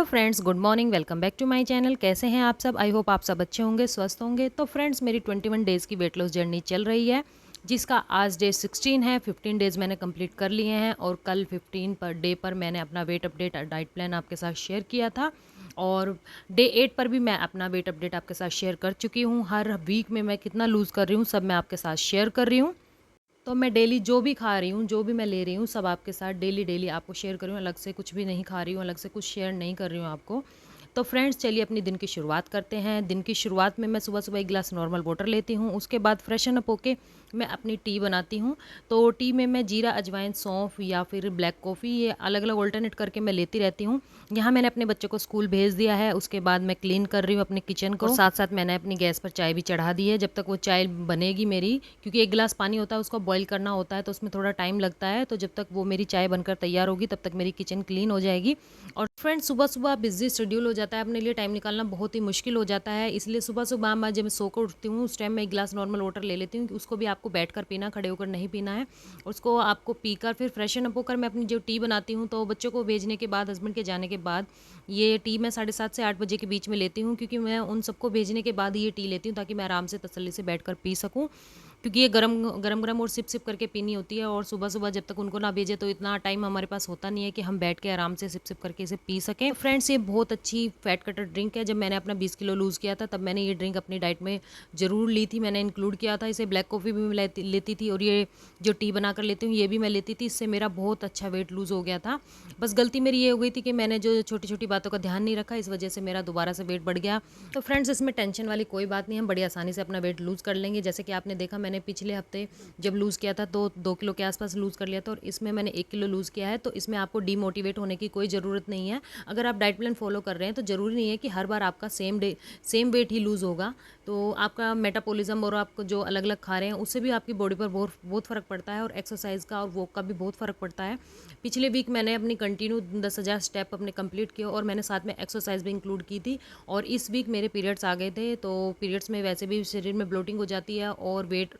Friends, good morning. Welcome back to my channel. कैसे हैं आप सब? आई होप आप सब अच्छे होंगे, स्वस्थ होंगे। तो फ्रेंड्स, मेरी 21 डेज़ की वेट लॉस जर्नी चल रही है, जिसका आज डे 16 है। 15 डेज़ मैंने कंप्लीट कर लिए हैं और कल 15 पर डे पर मैंने अपना वेट अपडेट डाइट प्लान आपके साथ शेयर किया था और डे 8 पर भी मैं अपना वेट अपडेट आपके साथ शेयर कर चुकी हूँ। हर वीक में मैं कितना लूज़ कर रही हूँ सब मैं आपके साथ शेयर कर रही हूँ। तो मैं डेली जो भी खा रही हूँ, जो भी मैं ले रही हूँ, सब आपके साथ डेली आपको शेयर कर रही हूँ। अलग से कुछ भी नहीं खा रही हूँ, अलग से कुछ शेयर नहीं कर रही हूँ आपको। तो फ्रेंड्स, चलिए अपनी दिन की शुरुआत करते हैं। दिन की शुरुआत में मैं सुबह-सुबह 1 गिलास नॉर्मल वाटर लेती हूँ। उसके बाद फ्रेशन अप होके मैं अपनी टी बनाती हूँ। तो टी में मैं जीरा, अजवाइन, सौंफ या फिर ब्लैक कॉफ़ी, ये अलग-अलग ऑल्टरनेट करके मैं लेती रहती हूँ। यहाँ मैंने अपने बच्चों को स्कूल भेज दिया है। उसके बाद मैं क्लीन कर रही हूँ अपने किचन को और साथ-साथ मैंने अपनी गैस पर चाय भी चढ़ा दी है। जब तक वो चाय बनेगी मेरी, क्योंकि 1 गिलास पानी होता है, उसको बॉयल करना होता है, तो उसमें थोड़ा टाइम लगता है। तो जब तक वो मेरी चाय बनकर तैयार होगी, तब तक मेरी किचन क्लीन हो जाएगी। और फ्रेंड्स, सुबह-सुबह बिज़ी शेड्यूल हो जाता है, अपने लिए टाइम निकालना बहुत ही मुश्किल हो जाता है। इसलिए सुबह-सुबह मैं जब सोकर उठती हूँ, उस टाइम मैं 1 गिलास नॉर्मल वाटर ले लेती हूँ। उसको भी आपको बैठकर पीना, खड़े होकर नहीं पीना है। उसको आपको पीकर फिर फ्रेशन अप होकर मैं अपनी जो टी बनाती हूँ, तो बच्चों को भेजने के बाद, हस्बैंड के जाने के बाद, ये टी मैं 7:30 से 8 बजे के बीच में लेती हूँ, क्योंकि मैं उन सबको भेजने के बाद ये टी लेती हूँ ताकि मैं आराम से तसल्ली से बैठकर पी सकूँ। क्योंकि ये गरम-गरम और सिप-सिप करके पीनी होती है और सुबह-सुबह जब तक उनको ना भेजें तो इतना टाइम हमारे पास होता नहीं है कि हम बैठ के आराम से सिप-सिप करके इसे पी सकें। तो फ्रेंड्स, ये बहुत अच्छी फैट कटर ड्रिंक है। जब मैंने अपना 20 किलो लूज़ किया था, तब मैंने ये ड्रिंक अपनी डाइट में ज़रूर ली थी, मैंने इंक्लूड किया था इसे। ब्लैक कॉफ़ी भी मैं लेती थी और ये जो टी बनाकर लेती हूँ, ये भी मैं लेती थी। इससे मेरा बहुत अच्छा वेट लूज़ हो गया था। बस गलती मेरी ये हो गई थी कि मैंने जो छोटी-छोटी बातों का ध्यान नहीं रखा, इस वजह से मेरा दोबारा से वेट बढ़ गया। तो फ्रेंड्स, इसमें टेंशन वाली कोई बात नहीं है, हम बड़ी आसानी से अपना वेट लूज़ कर लेंगे। जैसे कि आपने देखा, मैंने पिछले हफ्ते जब लूज़ किया था तो 2 किलो के आसपास लूज़ कर लिया था और इसमें मैंने 1 किलो लूज़ किया है। तो इसमें आपको डीमोटिवेट होने की कोई ज़रूरत नहीं है। अगर आप डाइट प्लान फ़ॉलो कर रहे हैं तो ज़रूरी नहीं है कि हर बार आपका सेम वेट ही लूज़ होगा। तो आपका मेटाबॉलिज़्म और आप जो अलग-अलग खा रहे हैं, उससे भी आपकी बॉडी पर बहुत बहुत फ़र्क पड़ता है और एक्सरसाइज़ का और वॉक का भी बहुत फ़र्क पड़ता है। पिछले वीक मैंने अपनी कंटिन्यू 10,000 स्टेप अपने कंप्लीट किए और मैंने साथ में एक्सरसाइज़ भी इंक्लूड की थी। और इस वीक मेरे पीरियड्स आ गए थे, तो पीरियड्स में वैसे भी शरीर में ब्लोटिंग हो जाती है और वेट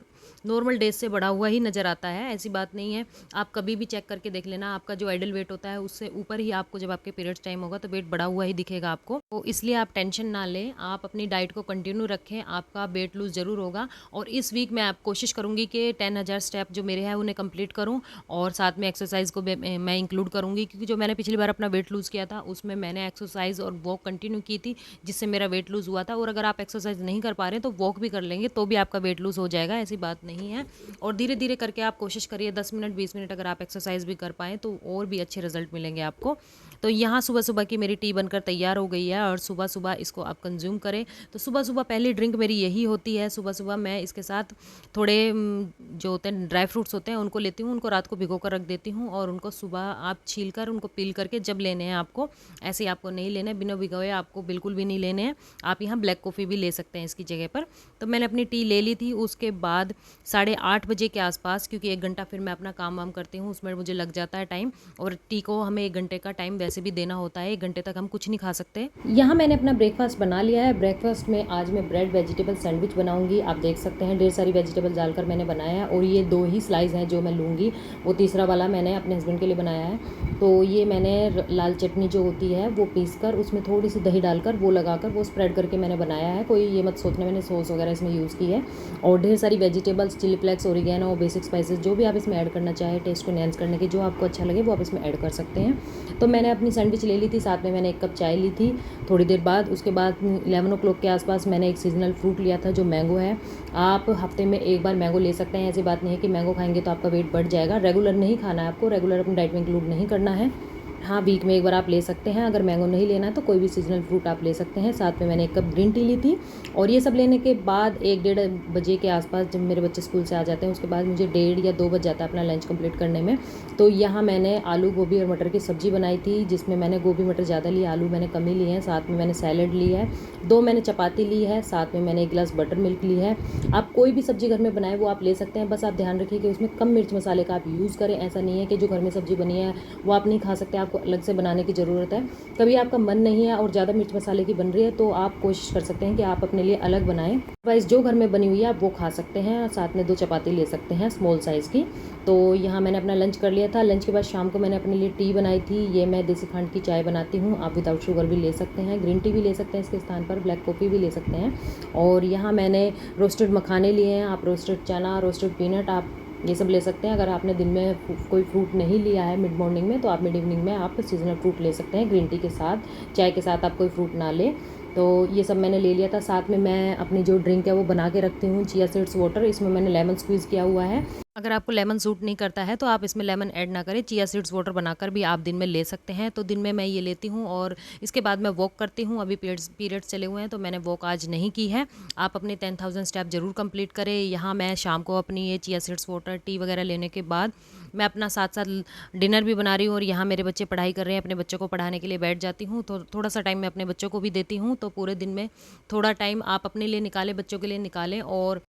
नॉर्मल डेज से बढ़ा हुआ ही नज़र आता है। ऐसी बात नहीं है, आप कभी भी चेक करके देख लेना, आपका जो आइडल वेट होता है उससे ऊपर ही आपको, जब आपके पीरियड्स टाइम होगा तो वेट बढ़ा हुआ ही दिखेगा आपको। तो इसलिए आप टेंशन ना लें, आप अपनी डाइट को कंटिन्यू रखें, आपका वेट लूज़ ज़रूर होगा। और इस वीक मैं आप कोशिश करूँगी कि 10,000 स्टेप जो मेरे हैं उन्हें कंप्लीट करूँ और साथ में एक्सरसाइज़ को भी मैं इंक्लूड करूँगी, क्योंकि जो मैंने पिछली बार अपना वेट लूज़ किया था उसमें मैंने एक्सरसाइज़ और वॉक कंटिन्यू की थी, जिससे मेरा वेट लूज़ हुआ था। और अगर आप एक्सरसाइज़ नहीं कर पा रहे हैं तो वॉक भी कर लेंगे तो भी आपका वेट लूज़ हो जाएगा, ऐसी बात नहीं है। और धीरे-धीरे करके आप कोशिश करिए, 10 मिनट 20 मिनट अगर आप एक्सरसाइज़ भी कर पाएँ तो और भी अच्छे रिज़ल्ट मिलेंगे आपको। तो यहाँ सुबह-सुबह की मेरी टी बनकर तैयार हो गई है और सुबह-सुबह इसको आप कंज़्यूम करें। तो सुबह-सुबह पहली ड्रिंक मेरी यही होती है। सुबह-सुबह मैं इसके साथ थोड़े जो होते हैं ड्राई फ्रूट्स होते हैं उनको लेती हूँ, उनको रात को भिगो कर रख देती हूँ और उनको सुबह आप छील कर उनको पील करके जब लेने हैं आपको, ऐसे ही आपको नहीं लेने हैं, बिना भिगोए आपको बिल्कुल भी नहीं लेने हैं। आप यहाँ ब्लैक कॉफ़ी भी ले सकते हैं इसकी जगह पर। तो मैंने अपनी टी ले ली थी। उसके बाद 8:30 बजे के आसपास, क्योंकि 1 घंटा फिर मैं अपना काम-वाम करती हूँ, उसमें मुझे लग जाता है टाइम और टी को हमें 1 घंटे का टाइम वैसे भी देना होता है, 1 घंटे तक हम कुछ नहीं खा सकते। यहाँ मैंने अपना ब्रेकफास्ट बना लिया है। ब्रेकफास्ट में आज मैं ब्रेड वेजिटेबल सैंडविच बनाऊंगी। आप देख सकते हैं ढेर सारी वेजिटेबल डालकर मैंने बनाया है और ये 2 ही स्लाइस हैं जो मैं लूँगी, वो तीसरा वाला मैंने अपने हस्बैंड के लिए बनाया है। तो ये मैंने लाल चटनी जो होती है वो पीसकर उसमें थोड़ी सी दही डालकर वो लगाकर वो स्प्रेड करके मैंने बनाया है। कोई ये मत सोचना मैंने सॉस वगैरह इसमें यूज़ की है। और ढेर सारी vegetables, chilli flakes, oregano, basic spices, जो भी आप इसमें ऐड करना चाहें टेस्ट को एनहांस करने के, जो आपको अच्छा लगे वो आप इसमें ऐड कर सकते हैं। तो मैंने अपनी सैंडविच ले ली थी, साथ में मैंने 1 कप चाय ली थी थोड़ी देर बाद। उसके बाद 11 ओ क्लॉक के आसपास मैंने एक सीजनल फ्रूट लिया था जो मैंगो है। आप हफ्ते में 1 बार मैंगो ले सकते हैं, ऐसी बात नहीं है कि मैंगो खाएंगे तो आपका वेट बढ़ जाएगा। रेगुलर नहीं खाना है आपको, रेगुलर अपनी डाइट में इंक्लूड नहीं करना है। हाँ, वीक में 1 बार आप ले सकते हैं। अगर मैंगो नहीं लेना है तो कोई भी सीजनल फ्रूट आप ले सकते हैं। साथ में मैंने 1 कप ग्रीन टी ली थी और ये सब लेने के बाद 1 डेढ़ बजे के आसपास जब मेरे बच्चे स्कूल से आ जाते हैं, उसके बाद मुझे 1:30 या 2 बज जाता है अपना लंच कंप्लीट करने में। तो यहाँ मैंने आलू, गोभी और मटर की सब्ज़ी बनाई थी, जिसमें मैंने गोभी मटर ज़्यादा लिए, आलू मैंने कम ही लिए हैं। साथ में मैंने सैलड ली है, 2 मैंने चपाती ली है, साथ में मैंने 1 गिलास बटर मिल्क ली है। आप कोई भी सब्ज़ी घर में बनाएं वो आप ले सकते हैं, बस आप ध्यान रखिए कि उसमें कम मिर्च मसाले का आप यूज़ करें। ऐसा नहीं है कि जो घर में सब्ज़ी बनी है वो आप नहीं खा सकते, आप आपको अलग से बनाने की ज़रूरत है। कभी आपका मन नहीं है और ज़्यादा मिर्च मसाले की बन रही है तो आप कोशिश कर सकते हैं कि आप अपने लिए अलग बनाएं। वाइस जो घर में बनी हुई है आप वो खा सकते हैं, साथ में 2 चपाती ले सकते हैं स्मॉल साइज़ की। तो यहाँ मैंने अपना लंच कर लिया था। लंच के बाद शाम को मैंने अपने लिए टी बनाई थी। ये मैं देसी खंड की चाय बनाती हूँ, आप विदाउट शुगर भी ले सकते हैं, ग्रीन टी भी ले सकते हैं इसके स्थान पर, ब्लैक कॉफ़ी भी ले सकते हैं। और यहाँ मैंने रोस्टेड मखाने लिए हैं, आप रोस्टेड चना, रोस्टेड पीनट आप ये सब ले सकते हैं। अगर आपने दिन में कोई फ्रूट नहीं लिया है मिड मॉर्निंग में, तो आप मिड इवनिंग में आप सीजनल फ्रूट ले सकते हैं ग्रीन टी के साथ। चाय के साथ आप कोई फ्रूट ना लें। तो ये सब मैंने ले लिया था। साथ में मैं अपनी जो ड्रिंक है वो बना के रखती हूँ, चिया सीड्स वाटर। इसमें मैंने लेमन स्क्वीज़ किया हुआ है। अगर आपको लेमन सूट नहीं करता है तो आप इसमें लेमन ऐड ना करें, चिया सीड्स वाटर बनाकर भी आप दिन में ले सकते हैं। तो दिन में मैं ये लेती हूँ और इसके बाद मैं वॉक करती हूँ। अभी पीरियड्स चले हुए हैं तो मैंने वॉक आज नहीं की है। आप अपने 10,000 स्टेप ज़रूर कंप्लीट करें। यहाँ मैं शाम को अपनी ये चिया सीड्स वाटर, टी वगैरह लेने के बाद मैं अपना साथ साथ डिनर भी बना रही हूँ और यहाँ मेरे बच्चे पढ़ाई कर रहे हैं। अपने बच्चों को पढ़ाने के लिए बैठ जाती हूँ, तो थोड़ा सा टाइम मैं अपने बच्चों को भी देती हूँ। तो पूरे दिन में थोड़ा टाइम आप अपने लिए निकालें, बच्चों के लिए निकालें। और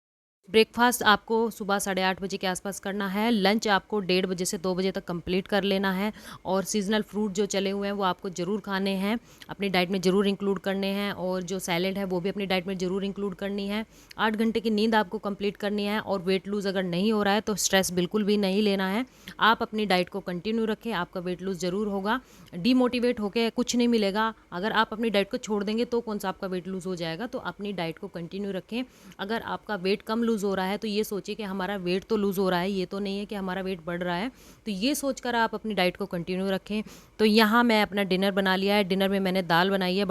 ब्रेकफास्ट आपको सुबह 8:30 बजे के आसपास करना है। लंच आपको 1:30 बजे से 2 बजे तक कंप्लीट कर लेना है। और सीजनल फ्रूट जो चले हुए हैं वो आपको ज़रूर खाने हैं, अपनी डाइट में ज़रूर इंक्लूड करने हैं। और जो सैलेड है वो भी अपनी डाइट में ज़रूर इंक्लूड करनी है। 8 घंटे की नींद आपको कंप्लीट करनी है। और वेट लूज़ अगर नहीं हो रहा है तो स्ट्रेस बिल्कुल भी नहीं लेना है। आप अपनी डाइट को कंटिन्यू रखें, आपका वेट लूज़ ज़रूर होगा। डीमोटिवेट होकर कुछ नहीं मिलेगा। अगर आप अपनी डाइट को छोड़ देंगे तो कौन सा आपका वेट लूज़ हो जाएगा। तो अपनी डाइट को कंटिन्यू रखें। अगर आपका वेट कम लूज़ हो रहा है तो ये सोचिए कि हमारा वेट तो लूज़ हो रहा है, ये तो नहीं है कि हमारा वेट बढ़ रहा है। तो ये सोचकर आप अपनी डाइट को कंटिन्यू रखें। तो यहाँ मैं अपना डिनर बना लिया है। डिनर में मैंने दाल बनाई है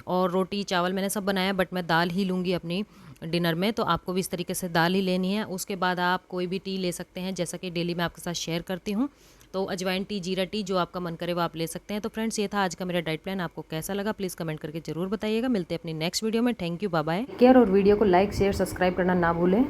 और रोटी चावल मैंने सब बनाया, बट मैं दाल ही लूँगी अपनी डिनर में। तो आपको भी इस तरीके से दाल ही लेनी है। उसके बाद आप कोई भी टी ले सकते हैं, जैसा कि डेली मैं आपके साथ शेयर करती हूँ। तो अजवाइन टी, जीरा टी, जो आपका मन करे वो आप ले सकते हैं। तो फ्रेंड्स, ये था आज का मेरा डाइट प्लान। आपको कैसा लगा प्लीज़ कमेंट करके ज़रूर बताइएगा। मिलते हैं अपनी नेक्स्ट वीडियो में। Thank you, bye bye, care. और वीडियो को लाइक, शेयर, सब्सक्राइब करना ना भूलें।